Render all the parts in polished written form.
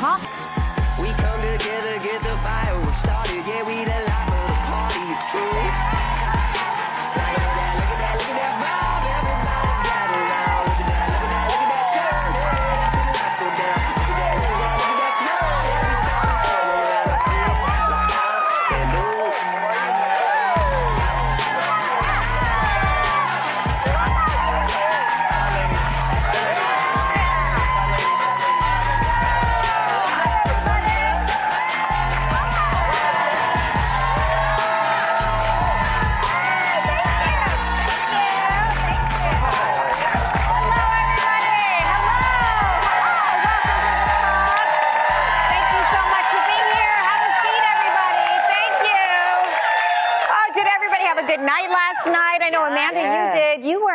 top. We come together, get the fireworks started. Yeah, we the life of the party, it's true. Look at that vibe, everybody gather round. Look at that Sharon, let the lights go down. Look at that smile, every time we come around, I feel like I'm brand new.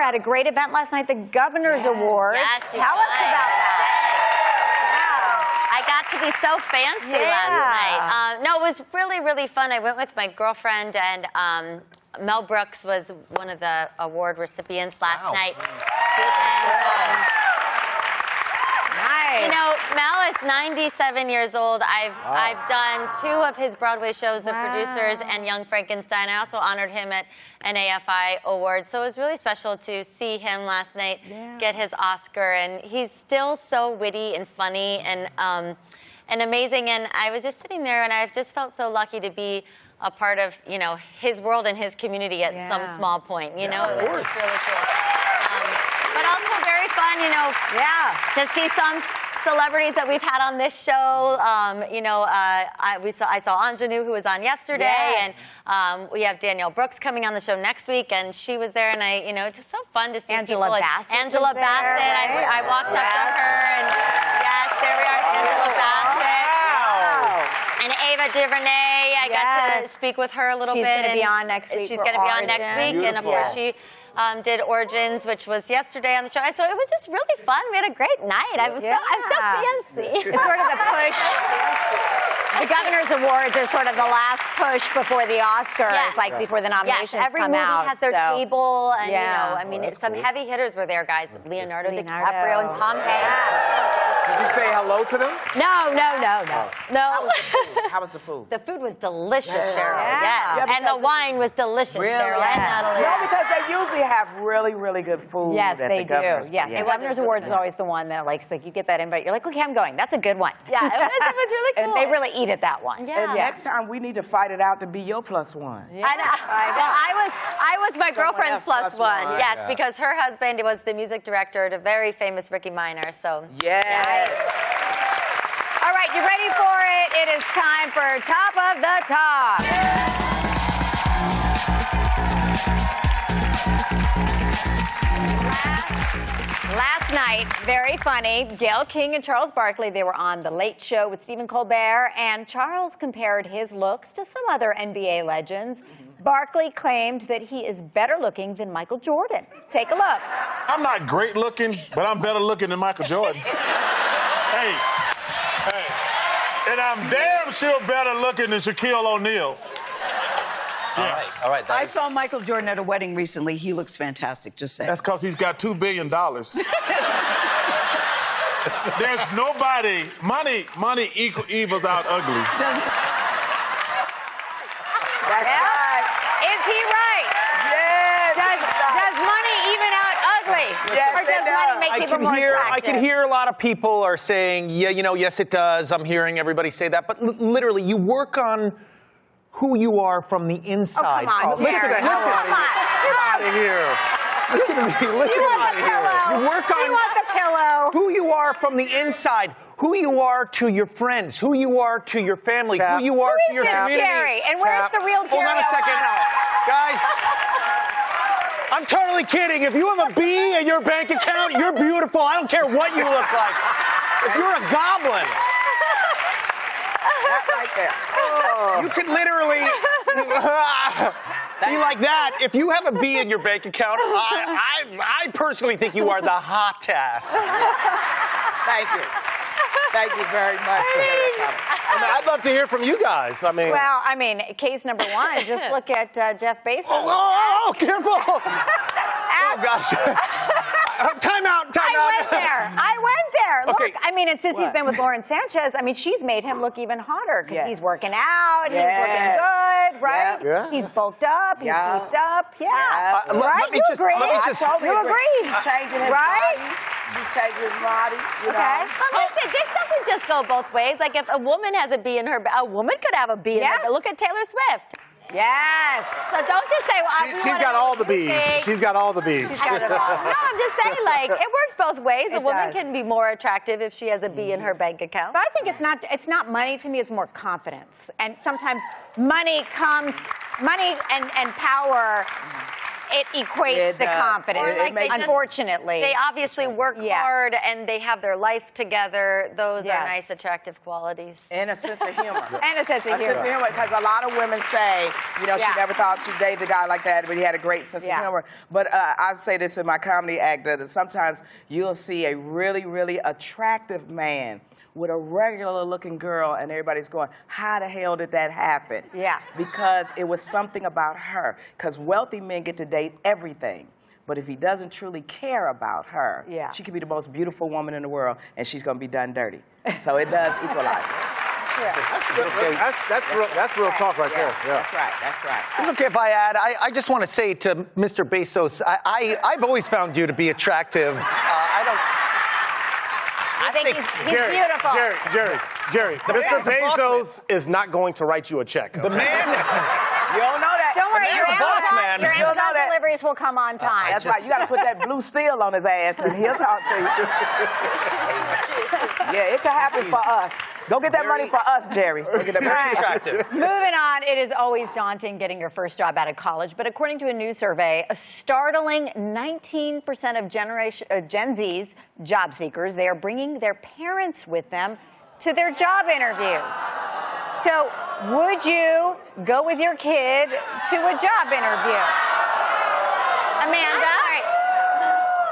Had a great event last night, the Governor's Awards. Yes, Tell us about that. I got to be so fancy last night. No, it was really, really fun. I went with my girlfriend, and Mel Brooks was one of the award recipients last night. You know, Mel is 97 years old. I've done 2 of his Broadway shows, The Producers and Young Frankenstein. I also honored him at an AFI award. So it was really special to see him last night get his Oscar. And he's still so witty and funny and amazing. And I was just sitting there, and I've just felt so lucky to be a part of, you know, his world and his community at some small point. You know, it was just really cool. But also very fun, you know, to see some celebrities that we've had on this show. You know, I saw Anjanou, who was on yesterday, and we have Danielle Brooks coming on the show next week, and she was there, and you know, it's just so fun to see Angela people. Bassett Angela Bassett. I walked up to her, and yes, there we are, Angela Bassett. Wow. And Ava DuVernay. I got to speak with her a little bit. She's going to be on next week. She's going to be on next week, and of course she did Origins, which was yesterday on the show. And so it was just really fun. We had a great night. I'm so fancy. It's sort of the push. The Governor's Awards is sort of the last push before the Oscars, like before the nominations come out. Every movie has their table, and you know, I mean, some heavy hitters were there, guys. Leonardo DiCaprio and Tom Hanks. Did you say hello to them? No. How was the food? The food was delicious, Sheryl. Yes. And the wine was delicious, Sheryl. No, because they usually have really, really good food. Yes, at they the do. Governor's. Yes, the Governor's Awards is always the one that, like, so you get that invite, you're like, okay, I'm going. That's a good one. Yeah, it was really cool. And they really eat at that one. And next time we need to fight it out to be your +1. Yeah. I know. Well, I was my girlfriend's +1. Yes, because her husband was the music director at a very famous Ricky Minor. So all right, you ready for it? It is time for Top of the Top. Last night, very funny, Gayle King and Charles Barkley, they were on The Late Show with Stephen Colbert, and Charles compared his looks to some other NBA legends. Barkley claimed that he is better looking than Michael Jordan. Take a look. I'm not great looking, but I'm better looking than Michael Jordan. Hey. And I'm damn sure better looking than Shaquille O'Neal. Yes. All right. I saw Michael Jordan at a wedding recently. He looks fantastic, just saying. That's because he's got $2 billion. There's nobody. Money evils out ugly. That's right. Is he right? Yes. Does money even out ugly? Yes, or does money make people more attractive? I can hear a lot of people are saying, yeah, you know, yes, it does. I'm hearing everybody say that. But literally, you work on who you are from the inside. Oh, come on, listen out of here. Listen to me. Listen out of here. You work on the pillow. Who you are from the inside. Who you are to your friends. Who you are to your family. Who you are to your community. Jerry? And where's the real Jerry? Hold on a second. Guys, I'm totally kidding. If you have a B in your bank account, you're beautiful. I don't care what you look like. If you're a goblin. Right there. You could literally be like that. If you have a B in your bank account, I personally think you are the hottest. Thank you. Thank you very much. I'd love to hear from you guys. I mean, well, I mean, case number one, just look at Jeff Bezos. Oh, careful. Oh, gosh. Time out. I went there. there. Okay. Look, I mean, and since he's What? been with Lauren Sanchez, I mean, she's made him look even hotter because Yes. he's working out, he's Yes. looking good, right? Yeah. Yeah. He's bulked up, he's Yeah. beefed up, yeah. Yeah. Right? let me You just- agree? let me just- I totally You agree. agreed. He's changing his Right? body. He's changing his body. You Okay. know. But listen, this doesn't just go both ways. Like if a woman has a bee in her, a woman could have a bee in Yes. her. Look at Taylor Swift. Yes. So don't just say, well, we She's wanna got know all what the you bees. think. She's got all the bees. She's got it all. No, I'm just saying, like, it works both ways. A It woman does. can be more attractive if she has a bee in her bank account. But I think it's not money to me, it's more confidence. And sometimes money and power, it equates It to does. confidence, Or like they just- unfortunately. They obviously work Yeah. hard and they have their life together. Those Yes. are nice, attractive qualities. And a sense of humor. And a sense of humor. Because a lot of women say, you know, Yeah. she never thought she'd date a guy like that, but he had a great sense Yeah. of humor. But I say this in my comedy act, that sometimes you'll see a really, really attractive man with a regular looking girl, and everybody's going, how the hell did that happen? Yeah. Because it was something about her. Because wealthy men get to date everything. But if he doesn't truly care about her, Yeah. she could be the most beautiful woman in the world, and she's going to be done dirty. So it does equalize. That's real talk right there. Yeah. That's right. That's right. It's okay if I add. I just want to say to Mr. Bezos, I've always found you to be attractive. I think he's beautiful. Jerry, Mr. Bezos is not going to write you a check. The man. You don't know that. Don't worry, your man's a boss Amazon, man. your You don't know Amazon that. deliveries will come on time. That's right. You got to put that blue steel on his ass, and he'll talk to you. Yeah, it could happen for us. Go get that money for us, Jerry. Go get that money. Attractive. Moving on, it is always daunting getting your first job out of college, but according to a new survey, a startling 19% of Gen Z's job seekers, they are bringing their parents with them to their job interviews. So, would you go with your kid to a job interview? Amanda?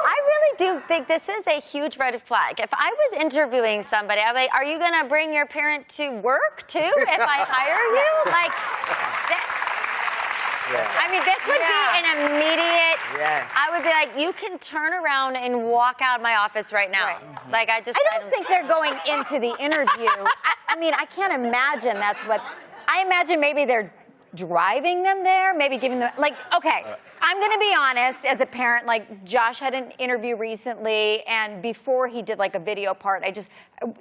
I really do think this is a huge red flag. If I was interviewing somebody, I'd be like, are you going to bring your parent to work too if I hire you? Like, I mean, this would be an immediate, Yes. I would be like, you can turn around and walk out of my office right now. Right. Like, I don't think they're going into the interview. I mean, I can't imagine that's what. I imagine maybe they're driving them there, maybe giving them, like, okay, I'm going to be honest, as a parent, like, Josh had an interview recently, and before he did, like, a video part, I just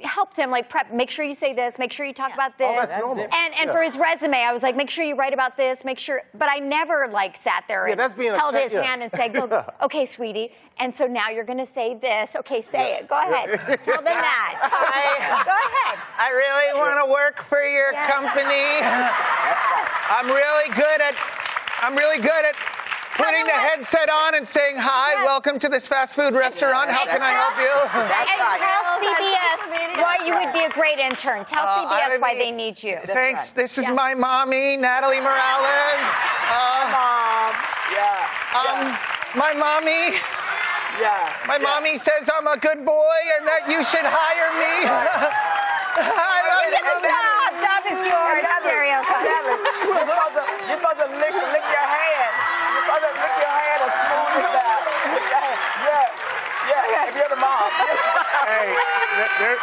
helped him, like, prep, make sure you say this, make sure you talk about this. Oh, that's normal. And for his resume, I was like, make sure you write about this, make sure, but I never, like, sat there and that's being held his yeah. hand and said, go, okay, sweetie, and so now you're going to say this. Okay, say it. Go ahead. Tell them that. Go ahead. I really want to work for your company. I'm really good at putting the headset on and saying, hi, welcome to this fast food restaurant. How can I help you? And tell CBS why you would be a great intern. Tell CBS why they need you. Thanks. This is my mommy, Natalie Morales. Mom. Yeah. My mommy. Yeah. My mommy says I'm a good boy and that you should hire me. I love you, Mommy. Stop. It's yours. Sheryl. You're supposed to lick your hand. You're supposed to lick your hand and smooth it down. Yeah. If you're the mom. Hey,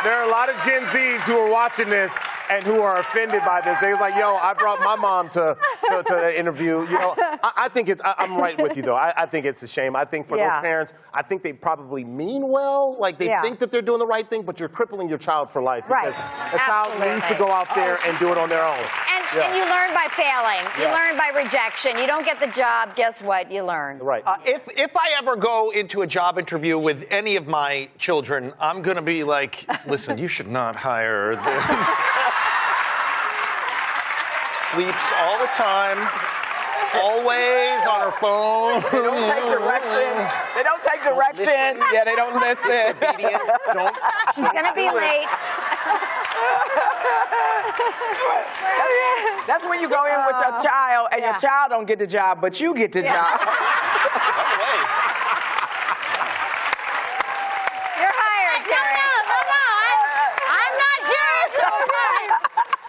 there are a lot of Gen Zs who are watching this and who are offended by this. They're like, yo, I brought my mom to the interview. You know, I think I'm right with you, though. I think it's a shame. I think for those parents, I think they probably mean well. Like, they think that they're doing the right thing, but you're crippling your child for life. Right. Because the child needs to go out there and do it on their own. And you learn by failing. You learn by rejection. You don't get the job, guess what? You learn. Right. If I ever go into a job interview with any of my children, I'm going to be like, listen, you should not hire this. Sleeps all the time, always on her phone. They don't take direction. They don't take direction. Yeah, they don't listen. She's going to be late. That's when you go in with your child and your child don't get the job, but you get the job. You're hired, Carrie. No, I'm not here.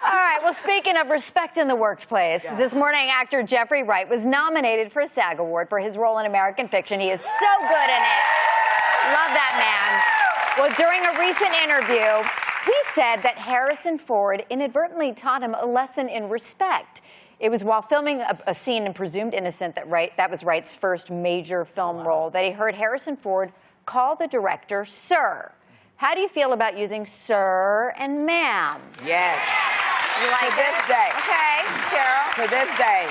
All right, well, speaking of respect in the workplace, this morning actor Jeffrey Wright was nominated for a SAG Award for his role in American Fiction. He is so good in it. Love that man. Well, during a recent interview, he said that Harrison Ford inadvertently taught him a lesson in respect. It was while filming a scene in Presumed Innocent that was Wright's first major film role that he heard Harrison Ford call the director sir. How do you feel about using sir and ma'am? Yes. You like To this day. Okay, Sheryl. To this day.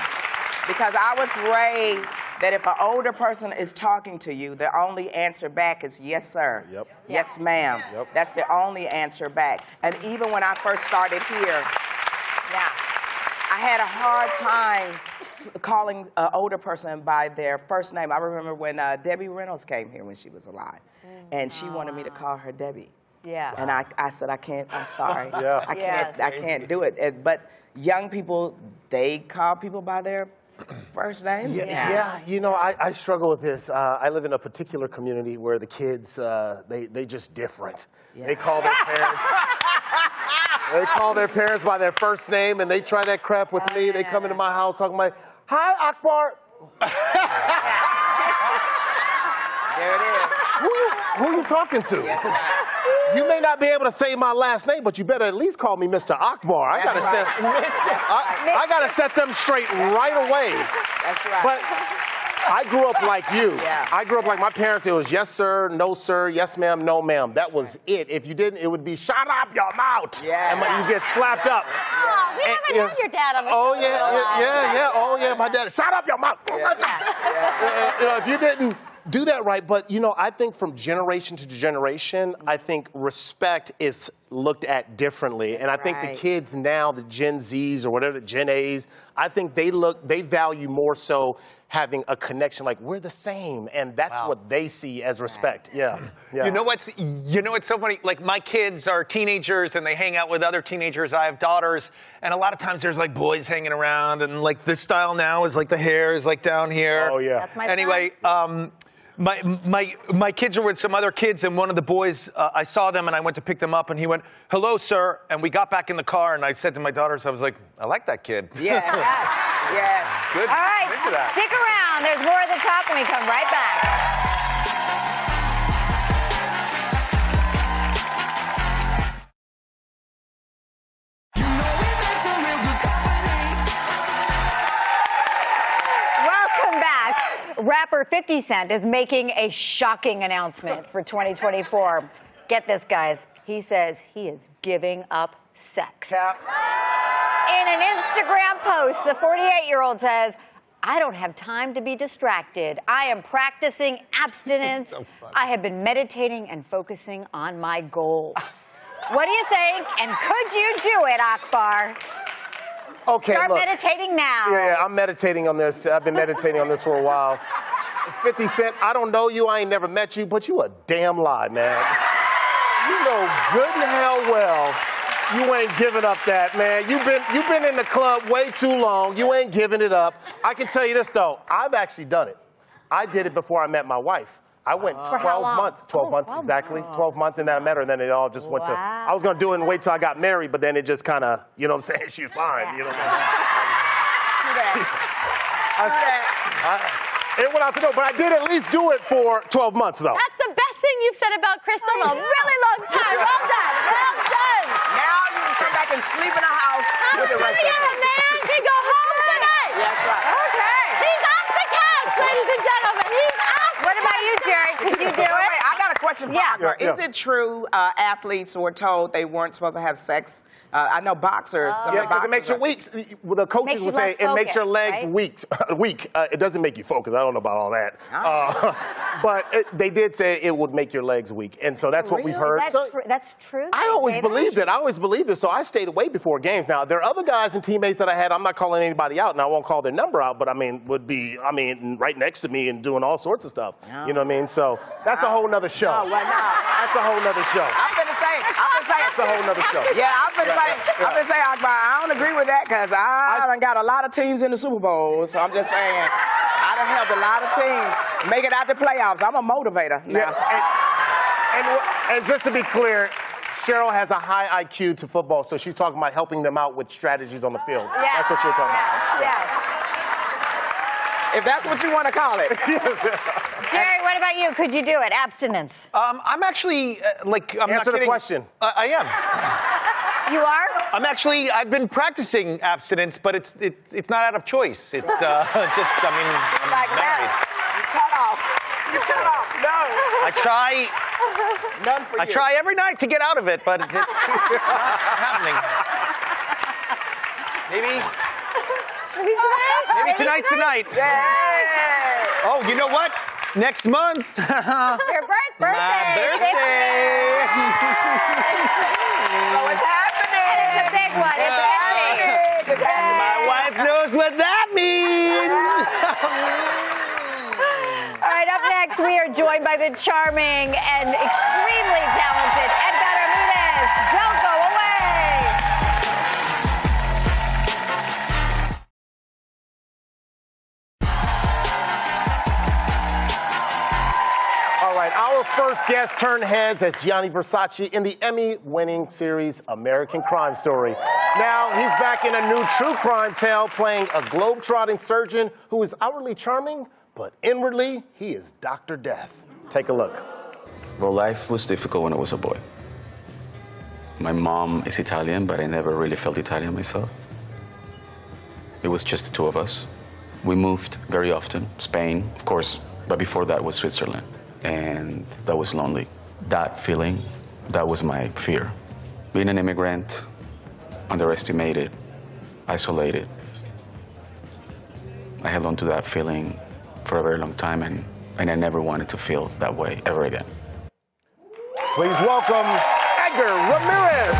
Because I was raised that if an older person is talking to you, the only answer back is yes, sir. Yep. Yes, ma'am. Yep. That's the only answer back. And even when I first started here, I had a hard time calling an older person by their first name. I remember when Debbie Reynolds came here when she was alive, and she wanted me to call her Debbie. Yeah. And I said, I can't, I'm sorry. Yeah. I can't do it. But young people, they call people by their first names. Yeah, you know, I struggle with this. I live in a particular community where the kids, they just different. Yeah. They call their parents. They call their parents by their first name, and they try that crap with me. They come into my house talking about, hi, Akbar. There it is. Who you talking to? You may not be able to say my last name, but you better at least call me Mr. Akbar. I gotta set them straight right away. That's right. But I grew up like you. Yeah. I grew up like my parents. It was yes, sir, no, sir, yes, ma'am, no, ma'am. That was it. If you didn't, it would be shut up your mouth. Yeah. And you get slapped up. Oh, we haven't had your dad on the Oh, show. yeah. Oh, yeah, my dad. Shut up your mouth. You know, if you didn't do that right, but you know, I think from generation to generation, I think respect is looked at differently. And I think the kids now, the Gen Zs or whatever, the Gen As, I think they value more so having a connection, like we're the same, and that's what they see as respect. Yeah. You know what's so funny? Like my kids are teenagers and they hang out with other teenagers. I have daughters, and a lot of times there's like boys hanging around, and like this style now is like the hair is like down here. Oh yeah. That's my Anyway, my kids are with some other kids, and one of the boys, I saw them and I went to pick them up, and he went, "Hello, sir," and we got back in the car, and I said to my daughters, I was like, I like that kid. Yeah. Yes. Good. All right, Good for that. stick around. There's more at the top when we come right back. Welcome back. Rapper 50 Cent is making a shocking announcement for 2024. Get this, guys. He says he is giving up sex. In an Instagram post, the 48-year-old says, I don't have time to be distracted. I am practicing abstinence. I have been meditating and focusing on my goals. What do you think? And could you do it, Akbar? Okay, Start look. meditating now. Yeah, I'm meditating on this. I've been meditating on this for a while. 50 Cent, I don't know you. I ain't never met you, but you a damn lie, man. You know good and hell well you ain't giving up that, man. You've been in the club way too long. You ain't giving it up. I can tell you this, though. I've actually done it. I did it before I met my wife. I went 12 months. 12 months, exactly. 12 months, and then I met her, and then it all just went to... I was going to do it and wait till I got married, but then it just kind of, you know what I'm saying? She's fine, you know what I'm saying? It went out the door, but I did at least do it for 12 months, though. That's the best thing you've said about Crystal in a really long time. Well done. Well done. Now you can come back and sleep in a house with the rest of Yeah, them. man. Can go home tonight. That's right. Okay. He's off the couch, ladies and gentlemen. He's off. What about you, Jaret? Could you do Wait, it? I got a question for Yeah. Akbar. Is it true athletes were told they weren't supposed to have sex? I know boxers. some of Yeah, the because it makes your boxers weak. The coaches Makes would you say less it makes your focused, legs right? weak. It doesn't make you focus. I don't know about all that. Oh. But they did say it would make your legs weak, and so that's what we've heard. That's true. I always believed it. I always believed it, so I stayed away before games. Now, there are other guys and teammates that I had. I'm not calling anybody out, and I won't call their number out, but would be right next to me and doing all sorts of stuff. You know what I mean? So that's a whole nother show. No, why not? That's a whole nother show. I'm gonna say. That's a whole nother show. Yeah, I'm gonna say, Akbar, I don't agree with that because I done got a lot of teams in the Super Bowl, so I'm just saying, I done helped a lot of teams make it out the playoffs. I'm a motivator now. Yeah, and just to be clear, Sheryl has a high IQ to football, so she's talking about helping them out with strategies on the field. Yeah. That's what you're talking about. Yeah. If that's what you want to call it. Jerry, what about you? Could you do it? Abstinence. I'm actually, I'm not Answer the kidding. question. I am. You are? I've been practicing abstinence, but it's not out of choice. It's just, I'm married. You cut off. You cut off. No. I try. None for you. I try every night to get out of it, but it's not happening. Maybe tonight's the night. Yay! Oh, you know what? Next month. Your birthday. My birthday. So it's happening. And it's a big one. It's It's happening. My wife knows what that means. All right, up next, we are joined by the charming and extremely talented Edgar Hernandez. Don't go away. All right, our first guest turned heads as Gianni Versace in the Emmy-winning series American Crime Story. Now he's back in a new true crime tale playing a globe-trotting surgeon who is outwardly charming, but inwardly he is Dr. Death. Take a look. Well, life was difficult when I was a boy. My mom is Italian, but I never really felt Italian myself. It was just the two of us. We moved very often, Spain, of course, but before that was Switzerland. And that was lonely. That feeling, that was my fear. Being an immigrant, underestimated, isolated. I held on to that feeling for a very long time, and I never wanted to feel that way ever again. Please welcome Edgar Ramirez.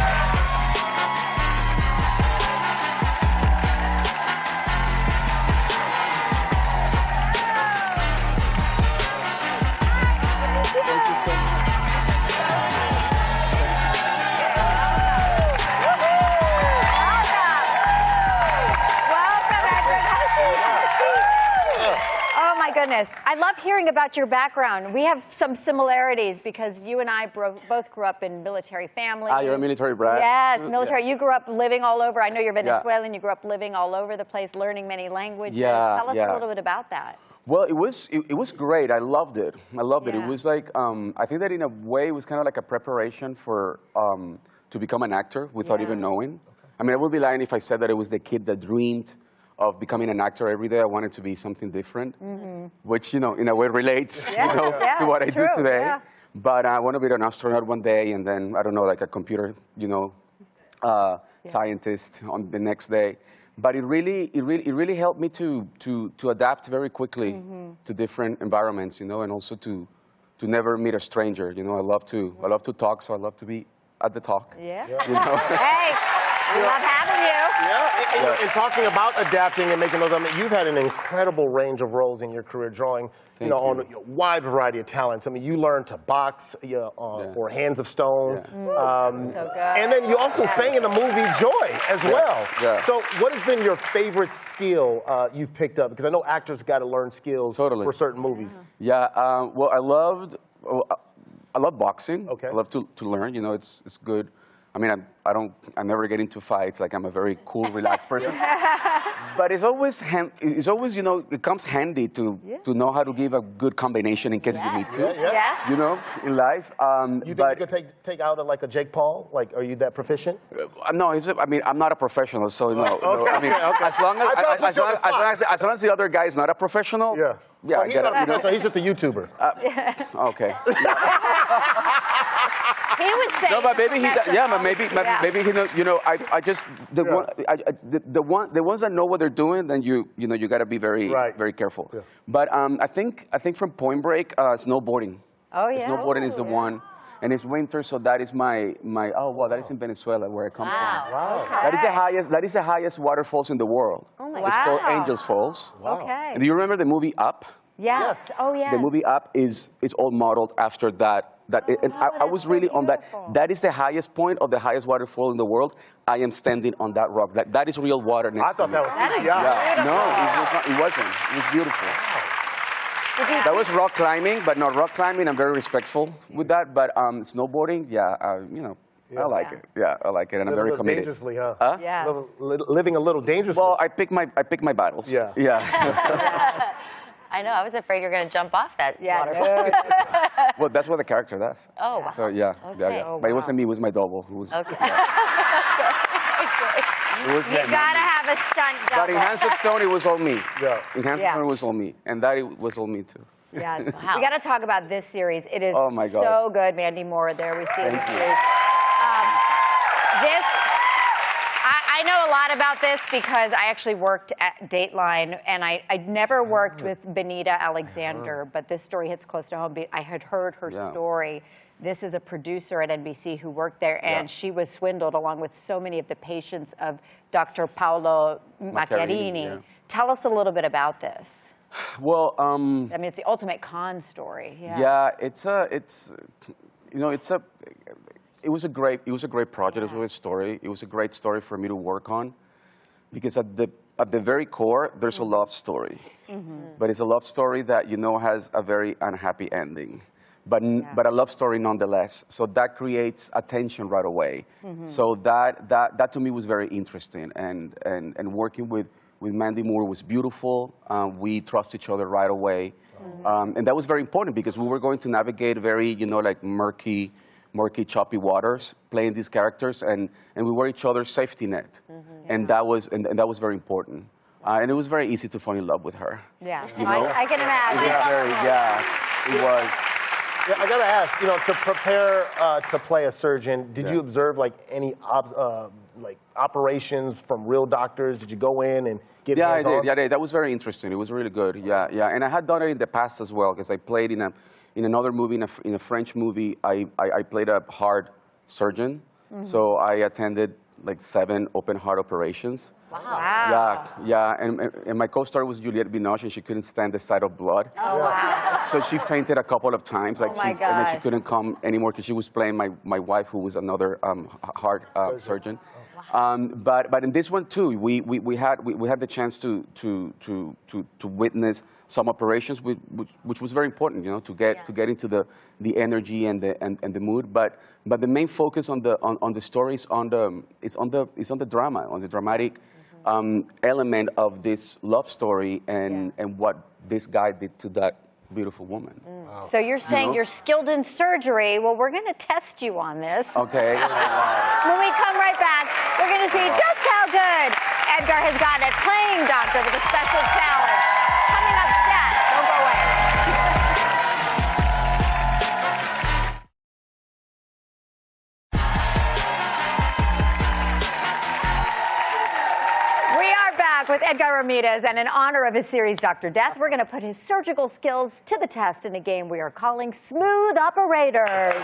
Goodness. I love hearing about your background. We have some similarities because you and I both grew up in military families. Ah, you're a military brat? Yes, military. Yeah. You grew up living all over. I know you're Venezuelan. You grew up living all over the place, learning many languages. Yeah, Tell us a little bit about that. Well, it was great. I loved it. I loved it. It was like, I think that in a way it was kind of like a preparation for, to become an actor without even knowing. I mean, I would be lying if I said that it was the kid that dreamed of becoming an actor every day. I wanted to be something different, which, in a way relates, to what I do today. Yeah. But I want to be an astronaut one day, and then, I don't know, like a computer, scientist on the next day. But it really helped me to adapt very quickly to different environments, and also to never meet a stranger. I love to talk, so I love to be at the talk. Yeah. Hey, we love having you. Yeah, and talking about adapting and making those, you've had an incredible range of roles in your career, drawing, on a wide variety of talents. I mean, you learned to box for Hands of Stone. So good. And then you also sang in the movie Joy as well. Yeah. So what has been your favorite skill you've picked up? Because I know actors got to learn skills for certain movies. Yeah, well, I love boxing. Okay. I love to learn, it's good. I mean, I never get into fights. Like, I'm a very cool, relaxed person. But it's always, it comes handy to know how to give a good combination in case you need to. In life. You think you could take out like a Jake Paul? Like, are you that proficient? No, I'm not a professional, so no. Okay. I mean, as long as the other guy is not a professional. Yeah, he's not a professional. He's just a YouTuber. Okay. He would say. No, but maybe maybe he knows. The ones that know what they're doing, then you got to be very very careful. Yeah. But I think from Point Break, snowboarding. Oh yeah. Snowboarding is the one, and it's winter, so that is my that is in Venezuela where I come from. Wow. Okay. That is the highest waterfalls in the world. Oh my It's called Angels Falls. Wow. Okay. And do you remember the movie Up? Yes. Oh yeah. The movie Up is all modeled after that. I was really on that. That is the highest point of the highest waterfall in the world. I am standing on that rock. That is real water next to me. I thought that was No, it wasn't. It was beautiful. That was rock climbing, but not rock climbing. I'm very respectful with that. But snowboarding, Yeah. I like it. Yeah, I like it, and I'm very committed. Dangerously, huh? Yeah. Living a little dangerously. Well, I pick my battles. Yeah. Yeah. I know. I was afraid you were going to jump off that waterfall. No. Well, that's what the character does. Oh, wow. So yeah, Okay. yeah. But it wasn't me. It was my double who was. Okay. It was You gotta have a stunt double. But in Hands of Stone, it was all me. Yeah. In Hands of Stone, it was all me, and that it was all me too. Yeah, Wow. we got to talk about this series. It is Oh, my God. so good. Mandy Moore, there we see Thank the you. series. I know a lot about this because I actually worked at Dateline, and I never worked with Benita Alexander, but this story hits close to home. I had heard her story. This is a producer at NBC who worked there, and she was swindled along with so many of the patients of Dr. Paolo Macchiarini. yeah. Tell us a little bit about this. Well, I mean, it's the ultimate con story. yeah, it was a great project. It was a great story. It was a great story for me to work on, because at the very core, there's a love story, but it's a love story that has a very unhappy ending, but a love story nonetheless. So that creates attention right away. So that to me was very interesting, and working with Mandy Moore was beautiful. We trust each other right away, and that was very important because we were going to navigate very like murky, choppy waters, playing these characters, and we were each other's safety net, and that was very important. And it was very easy to fall in love with her. Yeah, You know? I can imagine. It was. Yeah, I gotta ask, to prepare to play a surgeon, did you observe any operations from real doctors? Did you go in and get Yeah, I hands-on? did. Yeah, that was very interesting. It was really good. Yeah, yeah. And I had done it in the past as well, because I played in another movie, in a French movie. I played a heart surgeon, so I attended 7 open heart operations. Wow. Yeah. And my co-star was Juliette Binoche, and she couldn't stand the sight of blood. Oh, wow. So she fainted a couple of times, my and then she gosh. couldn't come anymore because she was playing my wife, who was another heart surgeon. But in this one too, we had the chance to witness some operations, which was very important, to get into the energy and the mood. But the main focus on the story is on the drama, on the dramatic element of this love story and what this guy did to that beautiful woman. Wow. So you're saying you're skilled in surgery. Well, we're going to test you on this. Okay. When we come right back, we're going to see just how good Edgar has gotten at playing doctor with a special challenge. Coming up next. Don't go away. We are back with Edgar Ramirez, and in honor of his series Dr. Death, we're going to put his surgical skills to the test in a game we are calling Smooth Operators.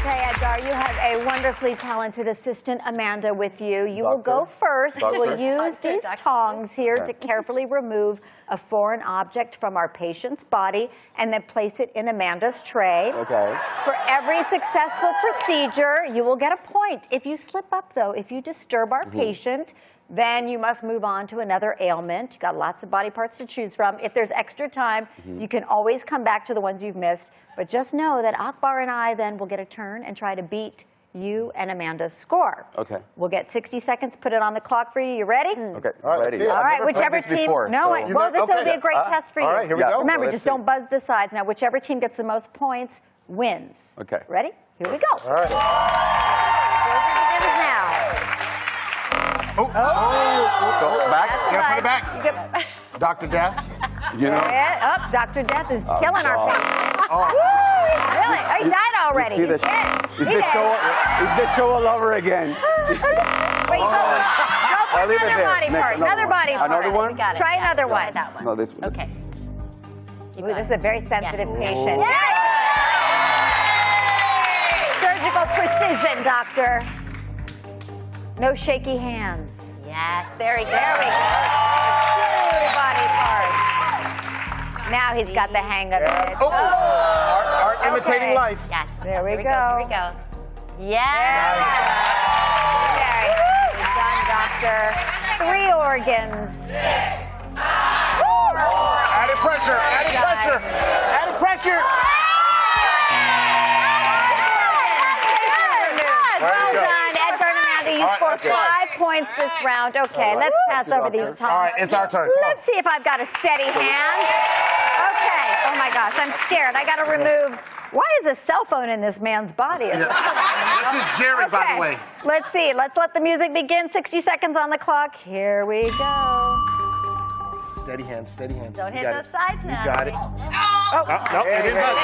Okay, Edgar, you have a wonderfully talented assistant, Amanda, with you. You will go first. You will use these tongs here to carefully remove a foreign object from our patient's body and then place it in Amanda's tray. Okay. For every successful procedure, you will get a point. If you slip up, though, if you disturb our patient, then you must move on to another ailment. You've got lots of body parts to choose from. If there's extra time, you can always come back to the ones you've missed. But just know that Akbar and I then will get a turn and try to beat you and Amanda's score. Okay. We'll get 60 seconds, put it on the clock for you. You ready? Okay. All right, Ready. let's see it. All right, I've never whichever played this team. before, no, so- well, this will be a great test for you. All right, here we go. Remember, Let's just see. don't buzz the sides. Now, whichever team gets the most points wins. Okay. Ready? Here we go. All right. Begins now. Oh. Go back. That's Yeah, put right. it back. You get, Dr. Death. Oh, Dr. Death is killing our patient. Oh. Really? Oh, he died already. See He's the, dead. it's He the dead. show. It's the show all over again. Wait, go I'll for leave it another there. body Next, part. Another body part. Another one? We got it. Try Yeah, another try one. that one. No, this. Okay. Ooh, this is a very sensitive patient. Yeah. Surgical precision, doctor. No shaky hands. Yes, there we go. There we go. Two body parts. Now he's got the hang of it. Oh. Art imitating Okay. life. Yes. There we Here go. we go. Yes. Very done, doctor. 3 organs. Added pressure. Added Guys. pressure. Added pressure. take your... Well done, Edgar and Amanda. You scored 5 points this round. Okay, let's pass over these times. All right, it's our turn. Let's see if I've got a steady hand. Okay. Oh my gosh, I'm scared. I got to remove. Why is a cell phone in this man's body? This is Jaret, by the way. Let's see. Let's let the music begin. 60 seconds on the clock. Here we go. Steady hand, steady hand. Don't You hit got those it. sides You now. got it. Oh, No, it didn't buzz.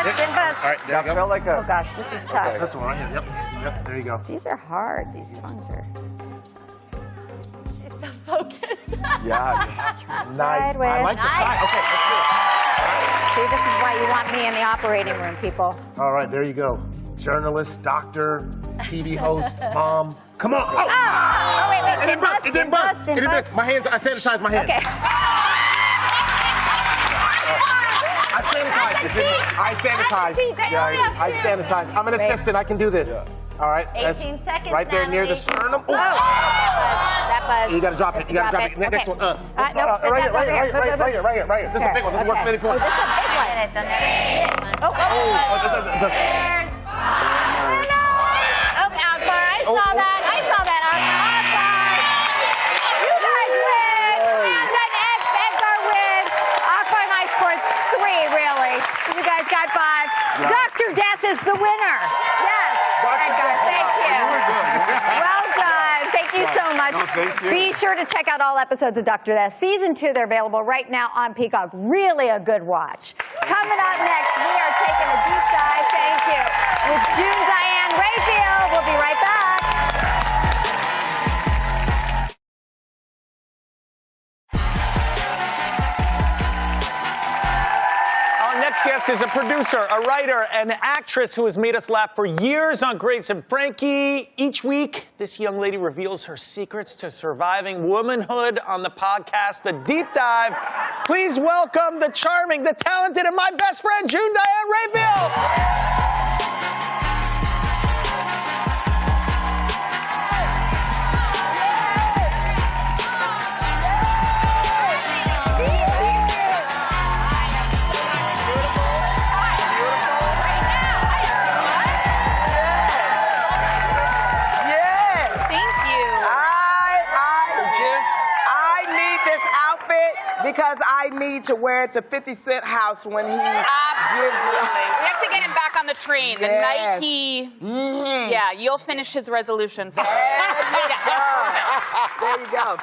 Didn't buzz. All right, there you go. Felt like Oh gosh, this is tough. This one right here. Yep, there you go. These are hard. These tongues are. She's so focused. Yeah. Nice. Sideways. I like the side. Okay, that's good. See, this is why you want me in the operating room, people. All right, there you go. Journalist, doctor, TV host, mom. Come on. Oh, Oh wait, It didn't buzz. It didn't buzz. It didn't buzz. My hands, I sanitized my hands. Okay. I sanitized. I sanitized. I sanitized. I'm an assistant. I can do this. All right. 18 seconds, Right there near the Natalie. sternum. Oh, that buzz. You gotta drop it. You gotta drop it. Next one. Nope, Right here. This is a big one. This is worth many points. Oh, this is a big one. Oh, There's. Oh, Akbar, I saw that. Akbar. You guys win. And then Edgar wins. Akbar and I scored 3, really. You guys got 5. Dr. Death is the winner. Yes. Edgar, thank you. Well done. Thank you so much. Be sure to check out all episodes of Dr. Death. Season 2, they're available right now on Peacock. Really a good watch. Coming up next, we are taking a deep dive, thank you, with June Diane Raphael. We'll be right back. Our next guest is a producer, a writer, an actress who has made us laugh for years on Grace and Frankie. Each week, this young lady reveals her secrets to surviving womanhood on the podcast, The Deep Dive. Please welcome the charming, the talented, and my best friend, June Diane Raphael. Because I need to wear it to 50 Cent house when he gives Absolutely. We have to get him back on the train. The night Yes. he, yeah, you'll finish his resolution. There you go.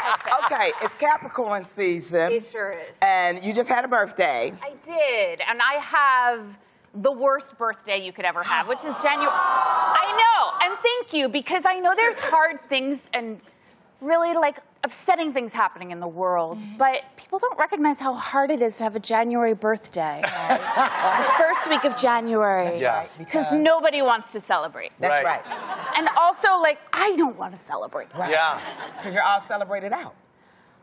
Okay, it's Capricorn season. It sure is. And you just had a birthday. I did, and I have the worst birthday you could ever have, which is January. I know, and thank you, because I know there's hard things and really like upsetting things happening in the world, but people don't recognize how hard it is to have a January birthday. The first week of January. Yeah. Because nobody wants to celebrate. That's right. And also, like, I don't want to celebrate. Yeah. Because you're all celebrated out.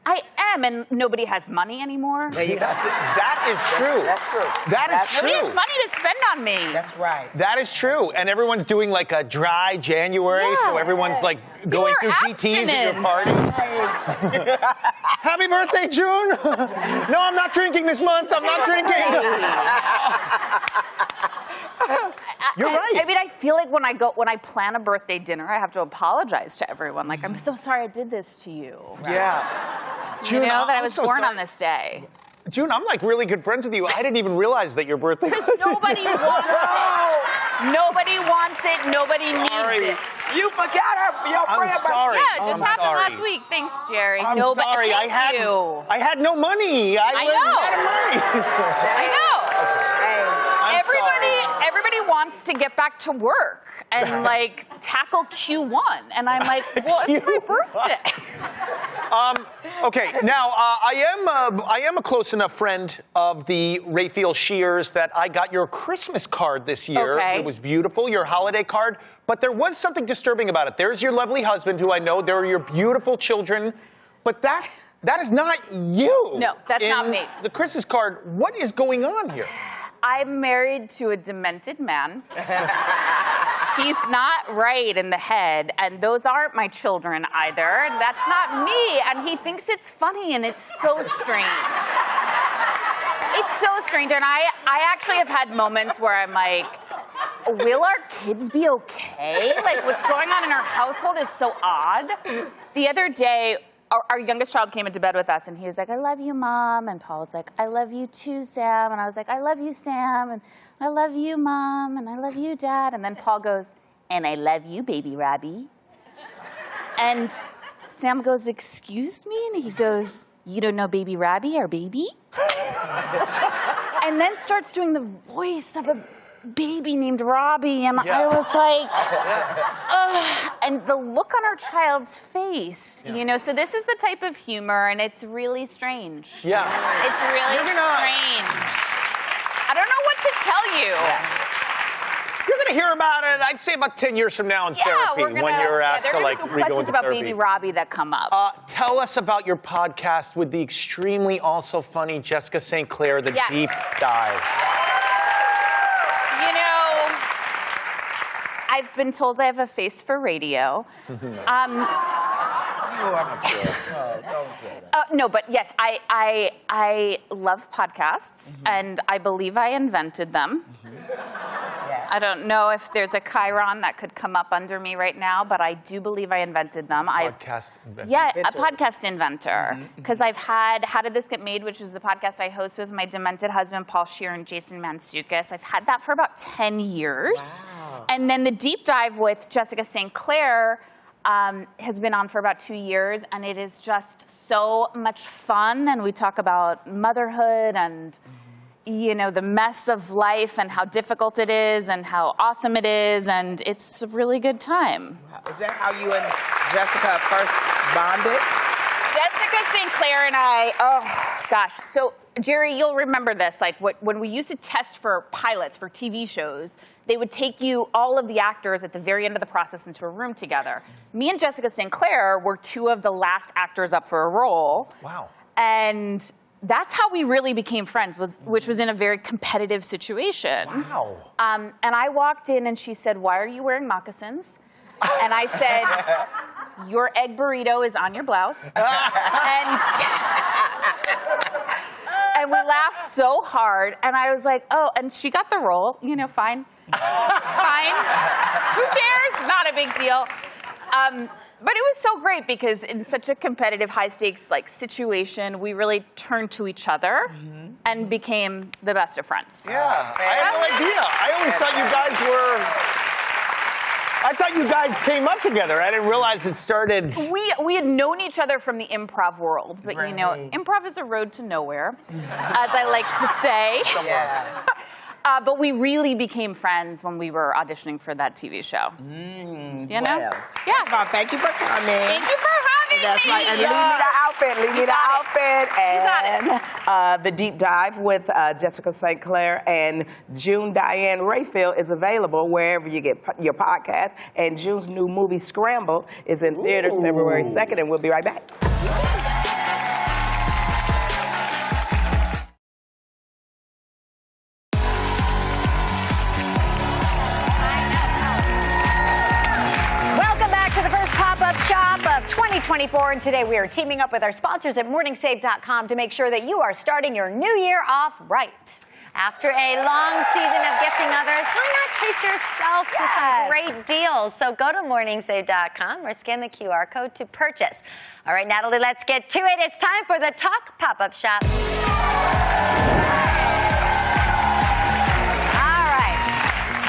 I am, and nobody has money anymore. There you go. That is true. That's true. That is Nobody true. has money to spend on me. That's right. That is true. And everyone's doing like a dry January, so everyone's like going through PTs at your party. Happy birthday, June! No, I'm not drinking this month. I'm not drinking. You're right. I mean, I feel like when I plan a birthday dinner, I have to apologize to everyone. Like, I'm so sorry I did this to you. Yeah. You know, that I I'm was so born sorry. on this day. June, I'm like really good friends with you. I didn't even realize that your birthday was Nobody wants it. Nobody wants it. Nobody Sorry. needs it. You forgot your I'm friend. sorry. Yeah, it just I'm happened sorry. last week. Thanks, Jerry. I'm Nobody, sorry. Thank you. I had no money. I was know. out of money. I know. I'm Everybody wants to get back to work and like tackle Q1, and I'm like, well, it's my birthday. Okay, now I am a close enough friend of the Raphael Shears that I got your Christmas card this year. Okay. It was beautiful, your holiday card, but there was something disturbing about it. There's your lovely husband, who I know. There are your beautiful children, but that is not you. No, that's not in me. The Christmas card. What is going on here? I'm married to a demented man. He's not right in the head, and those aren't my children either. That's not me, and he thinks it's funny, and it's so strange. It's so strange, and I actually have had moments where I'm like, will our kids be okay? Like, what's going on in our household is so odd. The other day, our youngest child came into bed with us, and he was like, I love you, Mom. And Paul was like, I love you too, Sam. And I was like, I love you, Sam. And I love you, Mom. And I love you, Dad. And then Paul goes, and I love you, baby Robbie. And Sam goes, excuse me? And he goes, you don't know baby Robbie, our baby? And then starts doing the voice of a baby named Robbie, and I was like, ugh. And the look on our child's face, you know, so this is the type of humor, and it's really strange. Yeah. It's really strange. I don't know what to tell you. You're going to hear about it, I'd say about 10 years from now in therapy when you're asked to like questions re-go into about therapy. baby Robbie that come up. Tell us about your podcast with the extremely also funny Jessica St. Clair, The Deep Dive. You know, I've been told I have a face for radio. No, but yes, I love podcasts, and I believe I invented them. I don't know if there's a Chiron that could come up under me right now, but I do believe I invented them. Podcast inventor. Yeah, a podcast inventor. Because I've had How Did This Get Made, which is the podcast I host with my demented husband, Paul Scheer, and Jason Mantzoukas. I've had that for about 10 years. Wow. And then the Deep Dive with Jessica St. Clair has been on for about 2 years, and it is just so much fun. And we talk about motherhood and you know, the mess of life and how difficult it is and how awesome it is, and it's a really good time. Is that how you and Jessica first bonded? Jessica St. Clair and I, oh gosh. So Jerry, you'll remember this, like when we used to test for pilots for TV shows, they would take you, all of the actors at the very end of the process, into a room together. Me and Jessica St. Clair were two of the last actors up for a role. Wow. And that's how we really became friends, which was in a very competitive situation. Wow. And I walked in and she said, why are you wearing moccasins? And I said, your egg burrito is on your blouse. And we laughed so hard. And I was like, oh, and she got the role, you know, fine. Fine. Who cares? Not a big deal. But it was so great because in such a competitive, high-stakes like situation, we really turned to each other and became the best of friends. Yeah, I had no idea. I always thought you guys were. I thought you guys came up together. I didn't realize it started. We had known each other from the improv world, but you know, improv is a road to nowhere, as I like to say. Yeah. But we really became friends when we were auditioning for that TV show. You know? Well, yeah. First of all, thank you for coming. Thank you for having That's me. right. And leave me the outfit. Leave me the outfit. And the Deep Dive with Jessica St. Clair and June Diane Rayfield is available wherever you get your podcast. And June's new movie, Scramble, is in theaters February 2nd, and we'll be right back. Shop of 2024, and today we are teaming up with our sponsors at morningsave.com to make sure that you are starting your new year off right. After a long season of gifting others, why not treat yourself to some great deals? So go to morningsave.com or scan the QR code to purchase. All right, Natalie, let's get to it. It's time for the Talk Pop-Up Shop.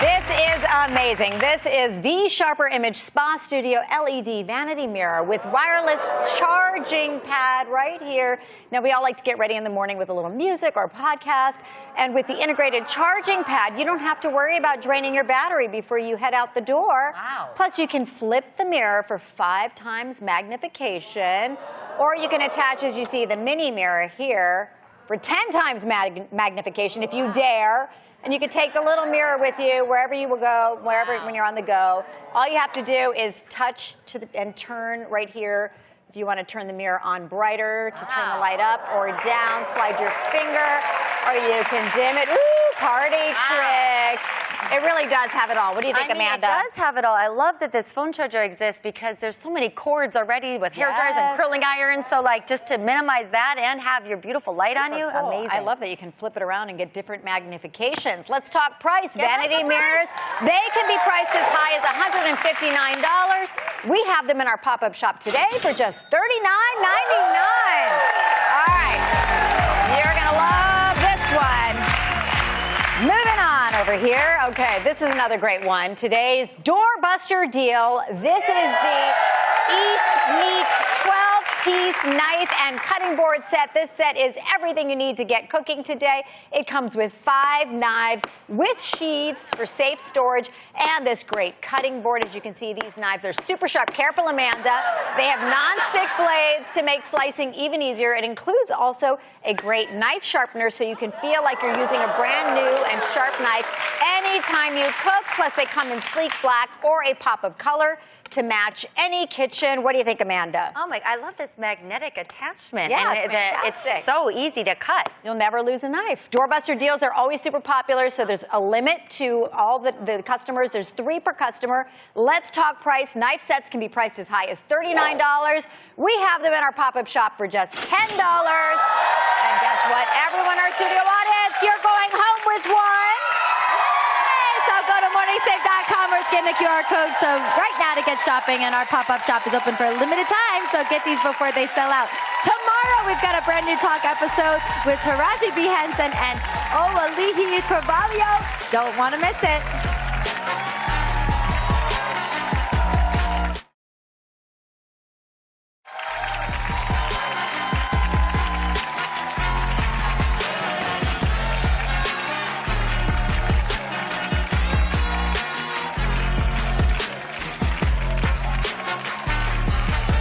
This is amazing. This is the Sharper Image Spa Studio LED vanity mirror with wireless charging pad right here. Now, we all like to get ready in the morning with a little music or podcast. And with the integrated charging pad, you don't have to worry about draining your battery before you head out the door. Wow. Plus, you can flip the mirror for 5 times magnification. Or you can attach, as you see, the mini mirror here for 10 times magnification if you dare. And you can take the little mirror with you wherever you will go, when you're on the go. All you have to do is touch and turn right here. If you want to turn the mirror on brighter to turn the light up or down, slide your finger, or you can dim it. Ooh, party tricks. It really does have it all. What do you think, I mean, Amanda? it does have it all. I love that this phone charger exists because there's so many cords already with hair dryers and curling irons. So, like, just to minimize that and have your beautiful light on you, Cool. amazing. I love that you can flip it around and get different magnifications. Let's talk price. Vanity mirrors, they can be priced as high as $159. We have them in our pop-up shop today for just $39.99. All right. You're going to love this one. Moving on over here. Okay, this is another great one. Today's doorbuster deal. This is the Eat Meat 12-piece knife and cutting board set. This set is everything you need to get cooking today. It comes with 5 knives with sheaths for safe storage and this great cutting board. As you can see, these knives are super sharp. Careful, Amanda. They have non-stick blades to make slicing even easier. It includes also a great knife sharpener so you can feel like you're using a brand new and sharp knife anytime you cook. Plus, they come in sleek black or a pop of color to match any kitchen. What do you think, Amanda? Oh my, I love this magnetic attachment. Yeah, and it's fantastic. it's so easy to cut. You'll never lose a knife. Doorbuster deals are always super popular, so there's a limit to all the customers. There's 3 per customer. Let's talk price. Knife sets can be priced as high as $39. We have them in our pop-up shop for just $10. And guess what? Everyone in our studio audience, you're going home with one. So go to morningsafe.com or scan the QR code. So right now to get shopping, and our pop-up shop is open for a limited time. So get these before they sell out. Tomorrow we've got a brand new talk episode with Taraji B. Henson and Olalihi Carvalho. Don't want to miss it.